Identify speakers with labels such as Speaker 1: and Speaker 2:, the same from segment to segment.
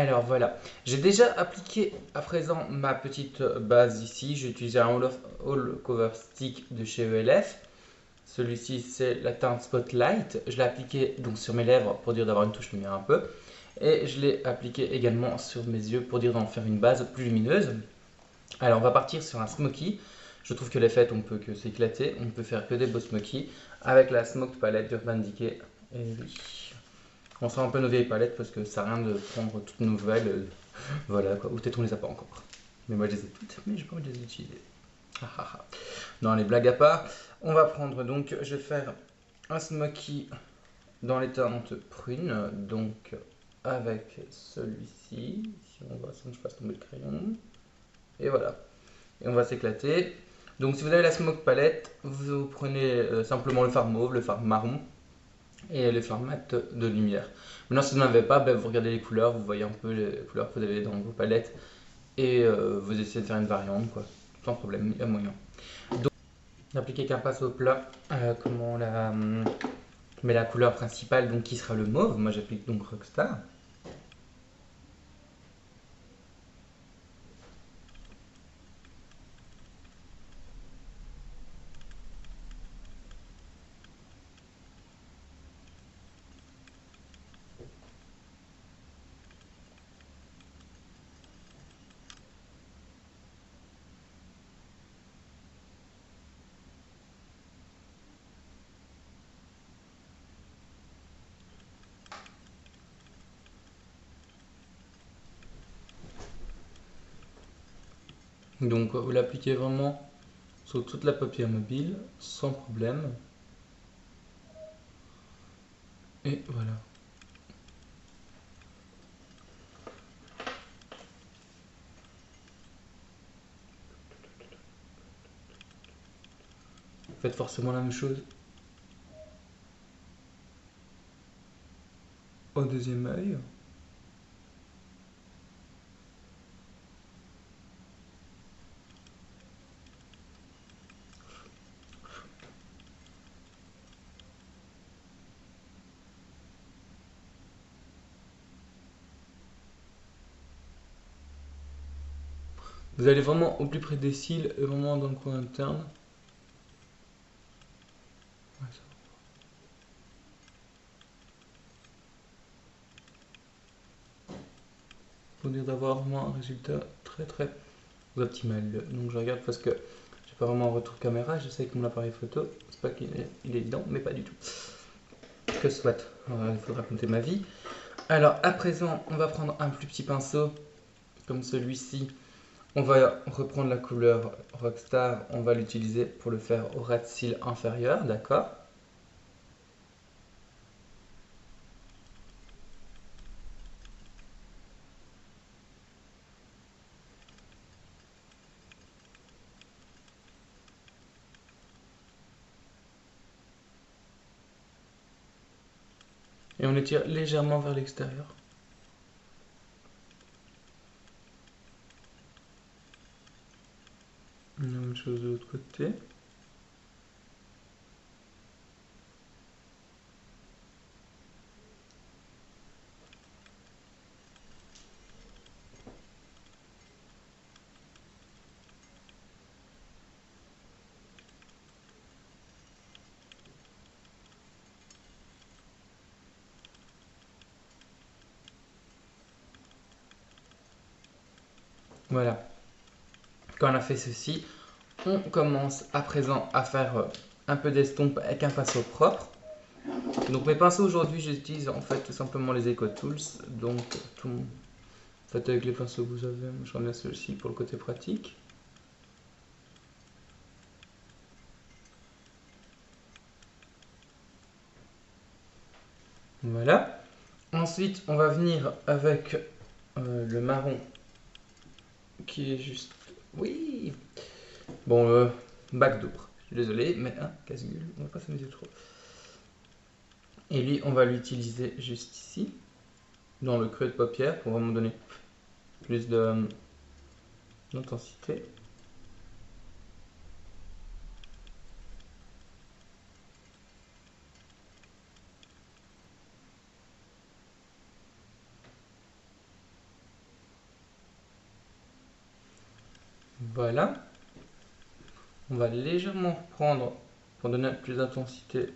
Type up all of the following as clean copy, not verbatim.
Speaker 1: Alors voilà, j'ai déjà appliqué à présent ma petite base ici. J'ai utilisé un All Cover Stick de chez ELF. Celui-ci c'est la teinte Spotlight. Je l'ai appliqué donc sur mes lèvres pour dire d'avoir une touche lumière un peu. Et je l'ai appliqué également sur mes yeux pour dire d'en faire une base plus lumineuse. Alors on va partir sur un smoky. Je trouve que les fêtes on peut que s'éclater. On ne peut faire que des beaux smoky avec la Smoked Palette d'Urban Decay. Et oui. On sent un peu nos vieilles palettes parce que ça sert à rien de prendre toutes nouvelles. Voilà quoi. Ou peut-être on les a pas encore. Mais moi je les ai toutes, mais j'ai pas envie de les utiliser. Ah, ah, ah. Non, les blagues à part. On va prendre donc, je vais faire un smoky dans les teintes prunes. Donc avec celui-ci. Si on voit sans que je fasse tomber le crayon. Et voilà. Et on va s'éclater. Donc si vous avez la smoke palette, vous prenez simplement le fard mauve, le fard marron et les fards mat de lumière. Maintenant si vous n'en avez pas, ben, vous regardez les couleurs, vous voyez un peu les couleurs que vous avez dans vos palettes et vous essayez de faire une variante quoi. Sans problème, il y a moyen. Donc n'appliquez qu'un pinceau plat comme on la met la couleur principale donc qui sera le mauve. Moi j'applique donc Rockstar. Donc vous l'appliquez vraiment sur toute la paupière mobile sans problème. Et voilà. Faites forcément la même chose au deuxième œil. Vous allez vraiment au plus près des cils et vraiment dans le coin interne. Ouais, pour dire d'avoir vraiment un résultat très optimal. Donc je regarde parce que j'ai pas vraiment un retour caméra, j'essaie avec mon appareil photo. C'est pas qu'il est, il est évident, mais pas du tout. Que soit. Il faudra raconter ma vie. Alors à présent, on va prendre un plus petit pinceau comme celui-ci. On va reprendre la couleur Rockstar, on va l'utiliser pour le faire au ras de cils inférieur, d'accord? Et on étire légèrement vers l'extérieur. La même chose de l'autre côté. Voilà. Quand on a fait ceci, on commence à présent à faire un peu d'estompe avec un pinceau propre. Donc mes pinceaux aujourd'hui, j'utilise en fait tout simplement les EcoTools. Donc faites avec les pinceaux que vous avez. Je remets celui-ci pour le côté pratique. Voilà. Ensuite, on va venir avec le marron qui est juste... Oui. Bon, backdoor. Je suis désolé, mais casse-gueule, on va pas s'amuser trop. Et lui, on va l'utiliser juste ici, dans le creux de paupière, pour vraiment donner plus d'intensité. Voilà. On va légèrement reprendre pour donner plus d'intensité.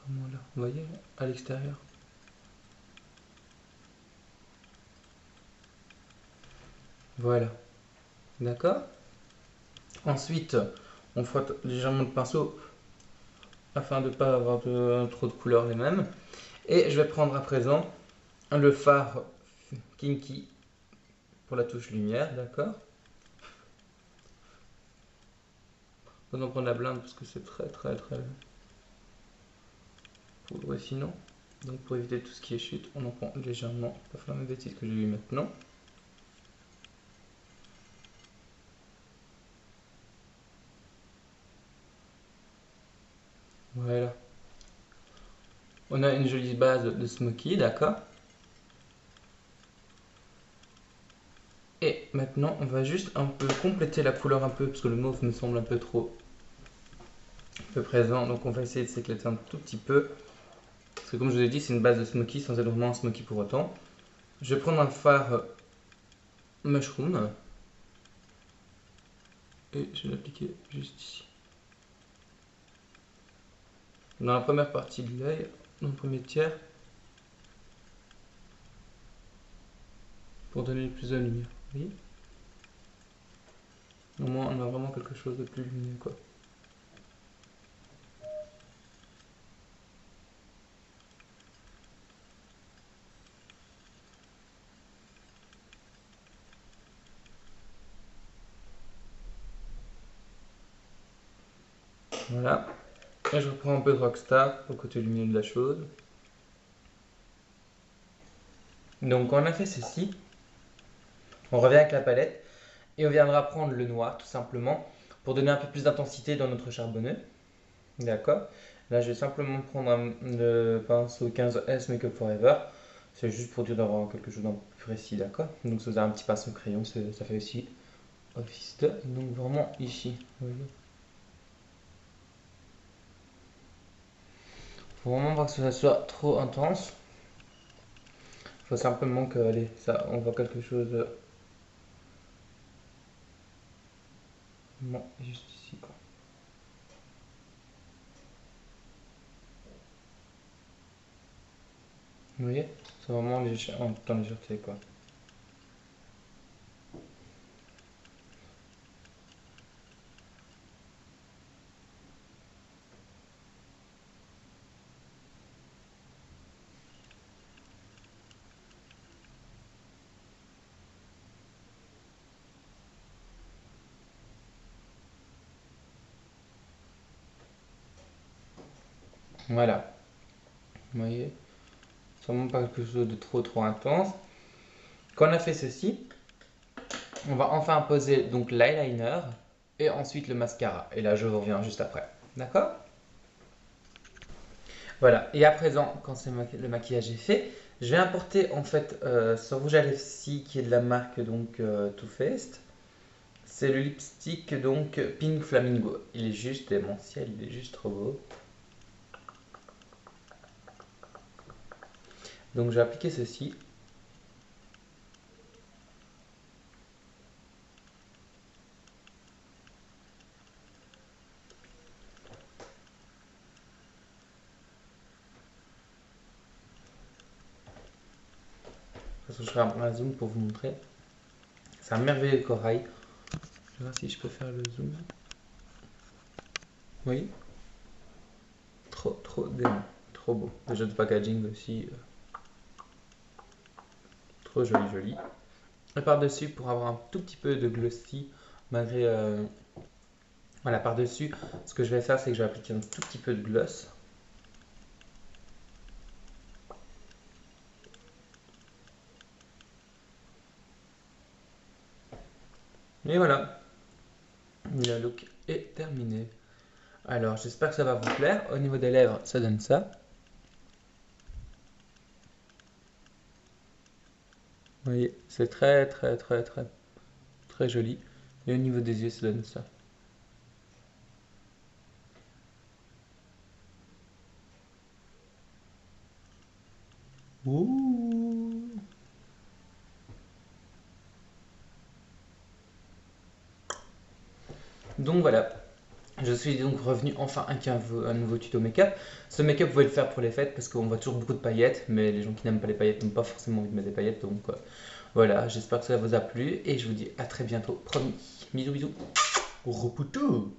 Speaker 1: Vraiment là, vous voyez, à l'extérieur. Voilà. D'accord. Ensuite, on frotte légèrement le pinceau afin de ne pas avoir trop de couleurs les mêmes. Et je vais prendre à présent le fard Kinky pour la touche lumière, d'accord. On en prendre la blinde parce que c'est très poudreux sinon. Donc pour éviter tout ce qui est chute, on en prend légèrement. Pas faire la même bêtise que j'ai eu maintenant. Voilà. On a une jolie base de smoky, d'accord. Et maintenant, on va juste un peu compléter la couleur un peu parce que le mauve me semble un peu trop présent. Donc on va essayer de s'éclater un tout petit peu. Parce que comme je vous ai dit, c'est une base de smoky sans être vraiment un smoky pour autant. Je vais prendre un fard mushroom. Et je vais l'appliquer juste ici. Dans la première partie de l'œil, dans le premier tiers. Pour donner plus de lumière. Vous voyez? Au moins on a vraiment quelque chose de plus lumineux quoi. Voilà. Et je reprends un peu de Rockstar au côté lumineux de la chose. Donc quand on a fait ceci, on revient avec la palette et on viendra prendre le noir tout simplement pour donner un peu plus d'intensité dans notre charbonneux. D'accord. Là je vais simplement prendre le pinceau 15S Make Up Forever. C'est juste pour dire d'avoir quelque chose d'un peu plus précis, d'accord. Donc ça faisait un petit pinceau crayon, ça fait aussi office de. Donc vraiment ici, vous voyez. Faut vraiment pas que ça soit trop intense. Il faut simplement que, allez, ça, on voit quelque chose. Non, juste ici quoi. Vous voyez? C'est vraiment léger, en temps légèreté quoi. Voilà. Vous voyez? C'est vraiment pas quelque chose de trop intense. Quand on a fait ceci, on va enfin poser donc l'eyeliner et ensuite le mascara. Et là, je vous reviens juste après. D'accord? Voilà. Et à présent, quand le maquillage est fait, je vais importer en fait ce rouge à lèvres-ci qui est de la marque donc Too Faced. C'est le lipstick donc Pink Flamingo. Il est juste démentiel, il est juste trop beau. Donc je vais appliquer ceci. Je ferai un zoom pour vous montrer. C'est un merveilleux corail. Je vais voir si je peux faire le zoom. Oui. Trop dément. Trop beau. Déjà de packaging aussi. Trop joli. Et par-dessus, pour avoir un tout petit peu de glossy, malgré... voilà, par-dessus, ce que je vais faire, c'est que je vais appliquer un tout petit peu de gloss. Et voilà. Le look est terminé. Alors, j'espère que ça va vous plaire. Au niveau des lèvres, ça donne ça. Vous voyez, c'est très joli. Et au niveau des yeux, ça donne ça. Ouh. Donc voilà, je suis donc revenu enfin avec un nouveau tuto make-up. Ce make-up, vous pouvez le faire pour les fêtes parce qu'on voit toujours beaucoup de paillettes, mais les gens qui n'aiment pas les paillettes n'ont pas forcément envie de mettre des paillettes. Donc voilà, j'espère que ça vous a plu et je vous dis à très bientôt, promis. Bisous bisous. Repoutou.